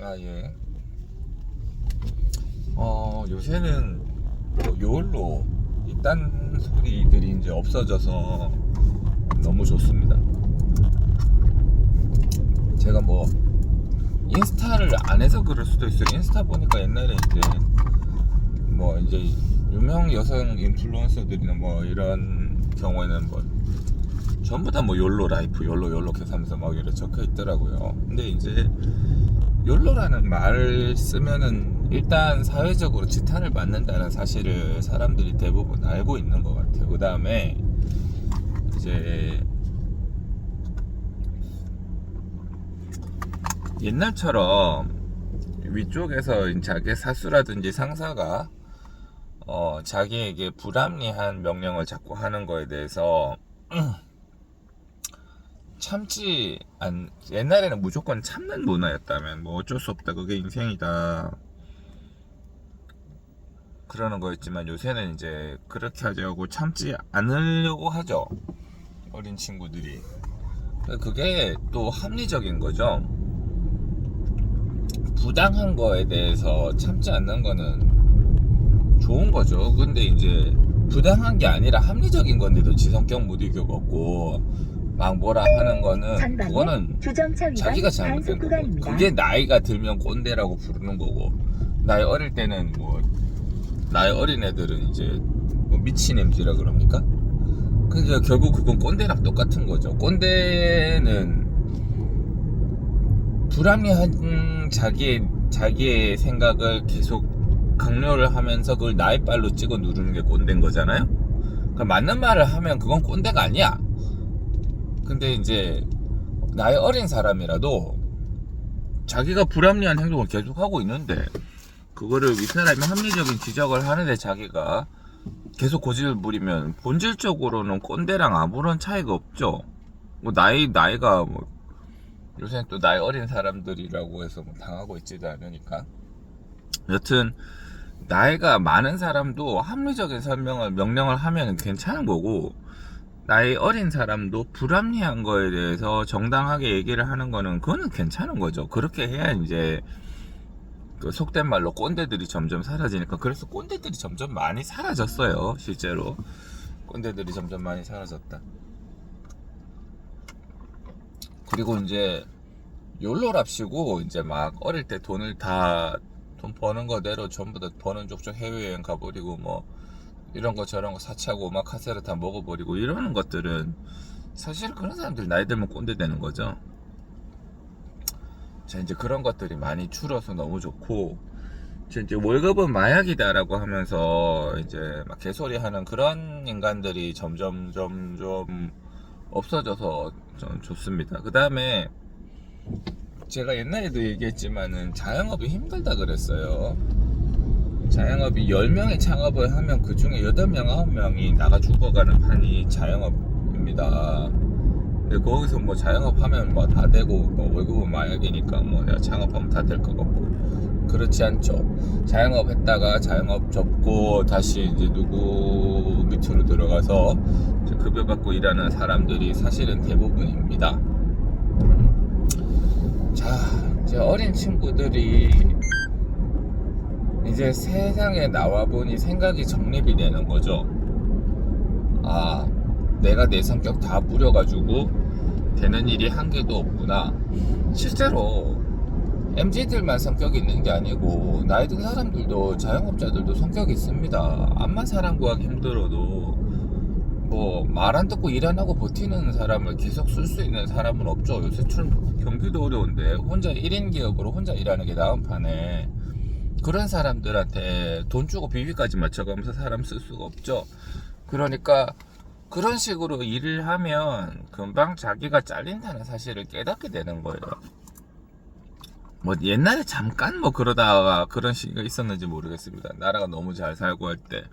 아, 예. 요새는 뭐 요걸로 이딴 소리들이 이제 없어져서 너무 좋습니다. 제가 뭐 인스타를 안 해서 그럴 수도 있어요. 인스타 보니까 옛날에 이제 유명 여성 인플루언서들이나 뭐 이런 경우에는 뭐 전부 다 뭐 욜로 라이프, 욜로 계속하면서 막 이렇게 적혀 있더라고요. 근데 이제 욜로라는 말을 쓰면은 일단 사회적으로 지탄을 받는다는 사실을 사람들이 대부분 알고 있는 것 같아요. 그 다음에 이제 옛날처럼 위쪽에서 자기 사수라든지 상사가 자기에게 불합리한 명령을 자꾸 하는 거에 대해서 옛날에는 무조건 참는 문화였다면 뭐 어쩔 수 없다, 그게 인생이다, 그러는 거였지만 요새는 이제 그렇게 하려고 참지 않으려고 하죠, 어린 친구들이. 그게 또 합리적인 거죠. 부당한 거에 대해서 참지 않는 거는 좋은 거죠. 근데 이제 부당한 게 아니라 합리적인 건데도 지성격 못 이겨갖고 막 뭐라 하는 거는, 그거는 자기가 잘못된 거고, 그게 나이가 들면 꼰대라고 부르는 거고, 나이 어릴 때는 뭐 나이 어린 애들은 이제 뭐 미친 MZ라 그럽니까? 그러니까 결국 그건 꼰대랑 똑같은 거죠. 꼰대는 불합리한 자기의 생각을 계속 강요를 하면서 그걸 나이빨로 찍어 누르는 게 꼰대인 거잖아요. 그러니까 맞는 말을 하면 그건 꼰대가 아니야. 근데 이제 나이 어린 사람이라도 자기가 불합리한 행동을 계속 하고 있는데 그거를 윗사람이 합리적인 지적을 하는데 자기가 계속 고집을 부리면 본질적으로는 꼰대랑 아무런 차이가 없죠. 뭐 나이가 뭐 요새는 또 나이 어린 사람들이라고 해서 뭐 당하고 있지도 않으니까. 여튼 나이가 많은 사람도 합리적인 명령을 하면 괜찮은 거고, 나이 어린 사람도 불합리한 거에 대해서 정당하게 얘기를 하는 거는 그거는 괜찮은 거죠. 그렇게 해야 이제 그 속된 말로 꼰대들이 점점 사라지니까. 그래서 꼰대들이 점점 많이 사라졌어요. 실제로 꼰대들이 점점 많이 사라졌다. 그리고 이제 욜로랍시고 이제 막 어릴 때 돈 버는 거대로 전부 다 버는 족족 해외여행 가버리고 뭐 이런 거 저런 거 사치하고 오마카세를 다 먹어버리고 이러는 것들은 사실 그런 사람들 나이 들면 꼰대 되는 거죠. 자, 이제 그런 것들이 많이 줄어서 너무 좋고, 이제 월급은 마약이다라고 하면서 이제 막 개소리 하는 그런 인간들이 점점 없어져서 좀 좋습니다. 그 다음에 제가 옛날에도 얘기했지만은 자영업이 힘들다 그랬어요. 자영업이 10명이 창업을 하면 그 중에 8명, 9명이 나가 죽어가는 판이 자영업입니다. 근데 거기서 뭐 자영업하면 뭐 다 되고, 뭐 월급은 마약이니까 뭐 내가 창업하면 다 될 것 같고, 그렇지 않죠. 자영업 했다가 자영업 접고 다시 이제 누구 밑으로 들어가서 급여 받고 일하는 사람들이 사실은 대부분입니다. 자, 이제 어린 친구들이 이제 세상에 나와보니 생각이 정립이 되는 거죠. 아, 내가 내 성격 다 부려가지고 되는 일이 한 개도 없구나. 실제로 MZ들만 성격이 있는 게 아니고 나이 든 사람들도, 자영업자들도 성격이 있습니다. 암만 사람 구하기 힘들어도 뭐 말 안 듣고 일 안 하고 버티는 사람을 계속 쓸 수 있는 사람은 없죠. 요새 경기도 어려운데 혼자 1인 기업으로 혼자 일하는 게 나은 판에 그런 사람들한테 돈 주고 비비까지 맞춰가면서 사람 쓸 수가 없죠. 그러니까 그런 식으로 일을 하면 금방 자기가 잘린다는 사실을 깨닫게 되는 거예요. 뭐 옛날에 잠깐 뭐 그러다가 그런 시기가 있었는지 모르겠습니다. 나라가 너무 잘 살고 할 때.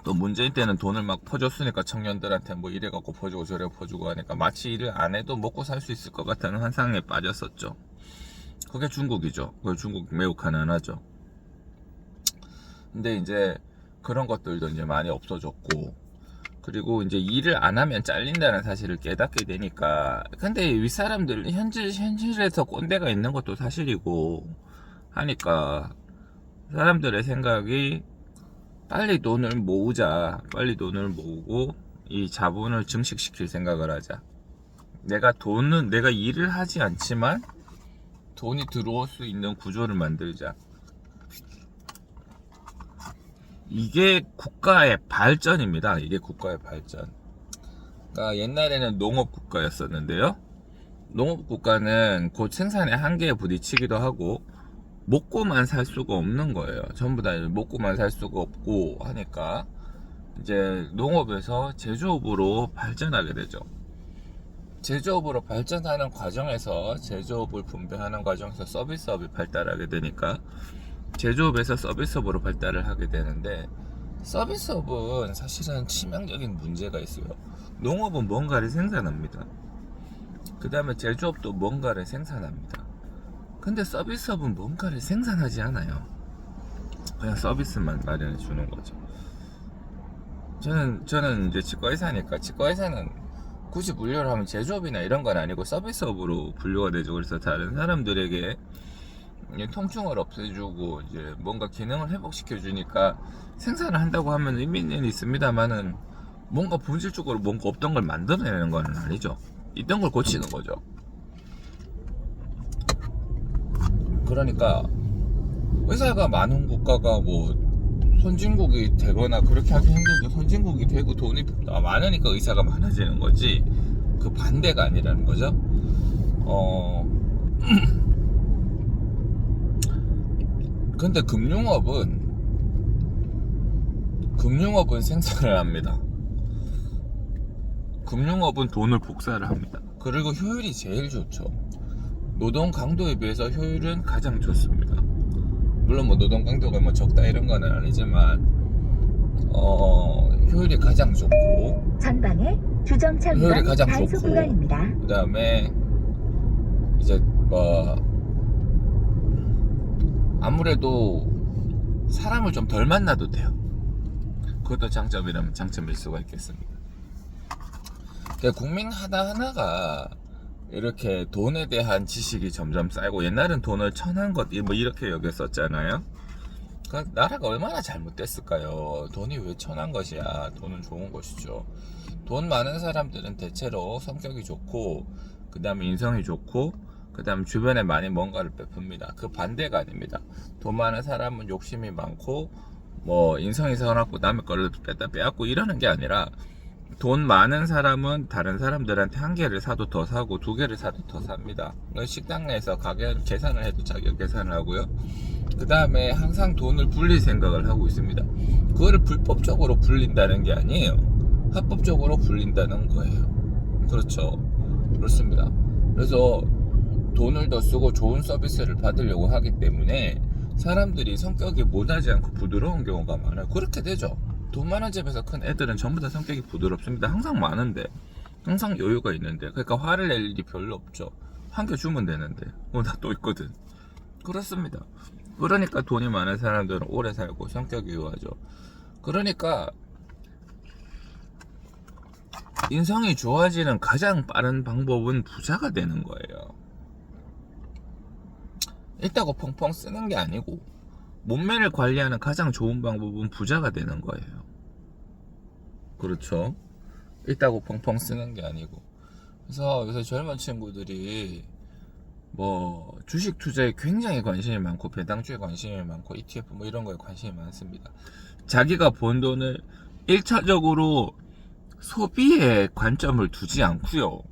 또 문재인 때는 돈을 막 퍼줬으니까 청년들한테 뭐 이래갖고 퍼주고 저래 퍼주고 하니까 마치 일을 안 해도 먹고 살 수 있을 것 같다는 환상에 빠졌었죠. 그게 중국이죠. 그 중국 매우 가난하죠. 근데 이제 그런 것들도 이제 많이 없어졌고, 그리고 이제 일을 안 하면 잘린다는 사실을 깨닫게 되니까. 근데 윗사람들 현실에서 꼰대가 있는 것도 사실이고 하니까 사람들의 생각이 빨리 돈을 모으자, 빨리 돈을 모으고 이 자본을 증식시킬 생각을 하자. 내가 일을 하지 않지만 돈이 들어올 수 있는 구조를 만들자. 이게 국가의 발전입니다. 이게 국가의 발전. 그러니까 옛날에는 농업 국가였었는데요. 농업 국가는 곧 생산의 한계에 부딪히기도 하고 먹고만 살 수가 없는 거예요. 전부 다 먹고만 살 수가 없고 하니까 이제 농업에서 제조업으로 발전하게 되죠. 제조업으로 발전하는 과정에서 제조업을 분배하는 과정에서 서비스업이 발달하게 되니까 제조업에서 서비스업으로 발달을 하게 되는데, 서비스업은 사실은 치명적인 문제가 있어요. 농업은 뭔가를 생산합니다. 그 다음에 제조업도 뭔가를 생산합니다. 근데 서비스업은 뭔가를 생산하지 않아요. 그냥 서비스만 마련해 주는 거죠. 저는 이제 치과의사니까, 치과의사는 굳이 분류를 하면 제조업이나 이런 건 아니고 서비스업으로 분류가 되죠. 그래서 다른 사람들에게 통증을 없애주고 이제 뭔가 기능을 회복시켜 주니까 생산을 한다고 하면 의미는 있습니다만은 뭔가 본질적으로 뭔가 없던 걸 만들어내는 건 아니죠. 있던 걸 고치는 거죠. 그러니까 의사가 많은 국가가 뭐 선진국이 되거나 그렇게 하기 힘들죠. 선진국이 되고 돈이 많으니까 의사가 많아지는 거지, 그 반대가 아니라는 거죠. 근데 금융업은 생산을 합니다. 금융업은 돈을 복사를 합니다. 그리고 효율이 제일 좋죠. 노동 강도에 비해서 효율은 가장 좋습니다. 물론 뭐 노동 강도가 뭐 적다 이런 건 아니지만 효율이 가장 좋고, 전방에 주정차 위반 단속 구간입니다. 그 다음에 이제 뭐 아무래도 사람을 좀 덜 만나도 돼요. 그것도 장점이라면 장점일 수가 있겠습니다. 국민 하나하나가 이렇게 돈에 대한 지식이 점점 쌓이고, 옛날엔 돈을 천한 것 뭐 이렇게 여겼었잖아요. 그 나라가 얼마나 잘못됐을까요? 돈이 왜 천한 것이야? 돈은 좋은 것이죠. 돈 많은 사람들은 대체로 성격이 좋고, 그 다음에 인성이 좋고, 그 다음 주변에 많이 뭔가를 베풉니다. 그 반대가 아닙니다. 돈 많은 사람은 욕심이 많고 뭐 인성이 서럽고 남의 거를 뺐다 빼앗고 이러는 게 아니라, 돈 많은 사람은 다른 사람들한테 한 개를 사도 더 사고 두 개를 사도 더 삽니다. 식당 내에서 가격 계산을 해도 자격 계산을 하고요. 그 다음에 항상 돈을 불릴 생각을 하고 있습니다. 그거를 불법적으로 불린다는 게 아니에요. 합법적으로 불린다는 거예요. 그렇죠. 그렇습니다. 그래서 돈을 더 쓰고 좋은 서비스를 받으려고 하기 때문에 사람들이 성격이 모나지 않고 부드러운 경우가 많아요. 그렇게 되죠. 돈 많은 집에서 큰 애들은 전부 다 성격이 부드럽습니다. 항상 많은데, 항상 여유가 있는데, 그러니까 화를 낼 일이 별로 없죠. 한 개 주면 되는데 나 또 있거든. 그렇습니다. 그러니까 돈이 많은 사람들은 오래 살고 성격이 유하죠. 그러니까 인성이 좋아지는 가장 빠른 방법은 부자가 되는 거예요. 있다고 펑펑 쓰는 게 아니고, 몸매를 관리하는 가장 좋은 방법은 부자가 되는 거예요. 그렇죠. 있다고 펑펑 쓰는 게 아니고. 그래서 요새 젊은 친구들이 뭐 주식 투자에 굉장히 관심이 많고, 배당주에 관심이 많고, ETF 뭐 이런 거에 관심이 많습니다. 자기가 번 돈을 1차적으로 소비에 관점을 두지 않고요,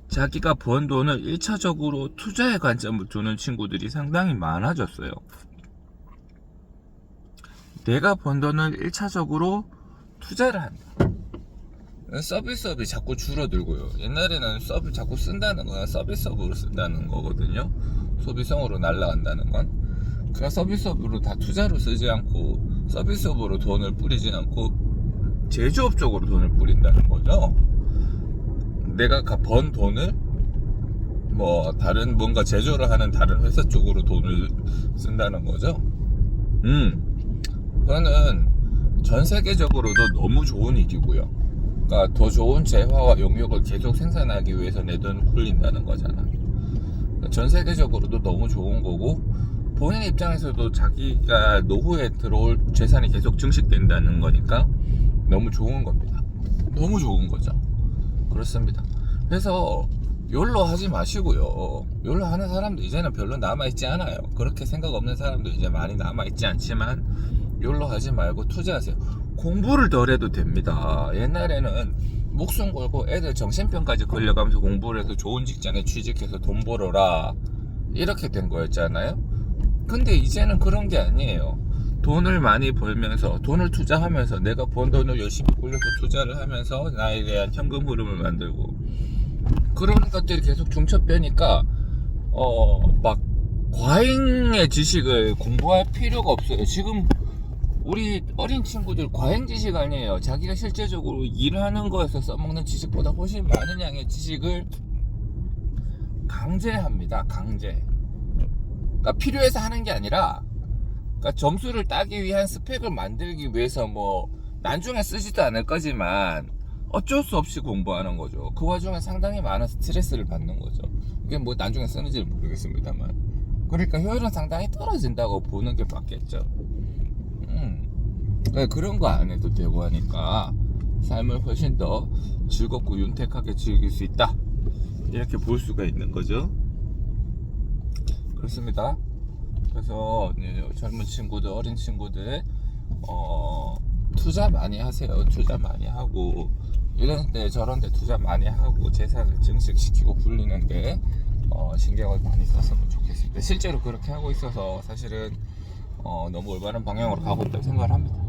자기가 번 돈을 1차적으로 투자에 관점을 두는 친구들이 상당히 많아졌어요. 내가 번 돈을 1차적으로 투자를 한다. 서비스업이 자꾸 줄어들고요. 옛날에는 서비스 자꾸 쓴다는 건 서비스업으로 쓴다는 거거든요. 소비성으로 날아간다는 건. 그러니까 서비스업으로 다 투자로 쓰지 않고, 서비스업으로 돈을 뿌리지 않고 제조업 쪽으로 돈을 뿌린다는 거죠. 내가 번 돈을 뭐 다른 뭔가 제조를 하는 다른 회사 쪽으로 돈을 쓴다는 거죠. 그거는 전 세계적으로도 너무 좋은 일이고요. 그러니까 더 좋은 재화와 용역을 계속 생산하기 위해서 내 돈을 굴린다는 거잖아. 그러니까 전 세계적으로도 너무 좋은 거고, 본인 입장에서도 자기가 노후에 들어올 재산이 계속 증식된다는 거니까 너무 좋은 겁니다. 너무 좋은 거죠. 그렇습니다. 그래서 욜로 하지 마시고요. 욜로 하는 사람도 이제는 별로 남아있지 않아요. 그렇게 생각 없는 사람도 이제 많이 남아있지 않지만 욜로 하지 말고 투자하세요. 공부를 덜 해도 됩니다. 옛날에는 목숨 걸고 애들 정신병까지 걸려가면서 공부를 해서 좋은 직장에 취직해서 돈 벌어라, 이렇게 된 거였잖아요. 근데 이제는 그런 게 아니에요. 돈을 많이 벌면서, 돈을 투자하면서, 내가 번 돈을 열심히 굴려서 투자를 하면서 나에 대한 현금 흐름을 만들고, 그런 것들이 계속 중첩되니까 막 과잉의 지식을 공부할 필요가 없어요. 지금 우리 어린 친구들 과잉 지식 아니에요. 자기가 실제적으로 일하는 거에서 써먹는 지식보다 훨씬 많은 양의 지식을 강제합니다. 강제. 그러니까 필요해서 하는 게 아니라, 그러니까 점수를 따기 위한 스펙을 만들기 위해서 뭐 나중에 쓰지도 않을 거지만 어쩔 수 없이 공부하는 거죠. 그 와중에 상당히 많은 스트레스를 받는 거죠. 이게 뭐 나중에 쓰는지는 모르겠습니다만, 그러니까 효율은 상당히 떨어진다고 보는 게 맞겠죠. 그런 거 안 해도 되고 하니까 삶을 훨씬 더 즐겁고 윤택하게 즐길 수 있다, 이렇게 볼 수가 있는 거죠. 그렇습니다. 그래서 젊은 친구들, 어린 친구들 투자 많이 하세요. 투자 많이 하고, 이런데 저런데 투자 많이 하고 재산을 증식시키고 굴리는데 신경을 많이 썼으면 좋겠습니다. 실제로 그렇게 하고 있어서 사실은 너무 올바른 방향으로 가고 있다고 생각을 합니다.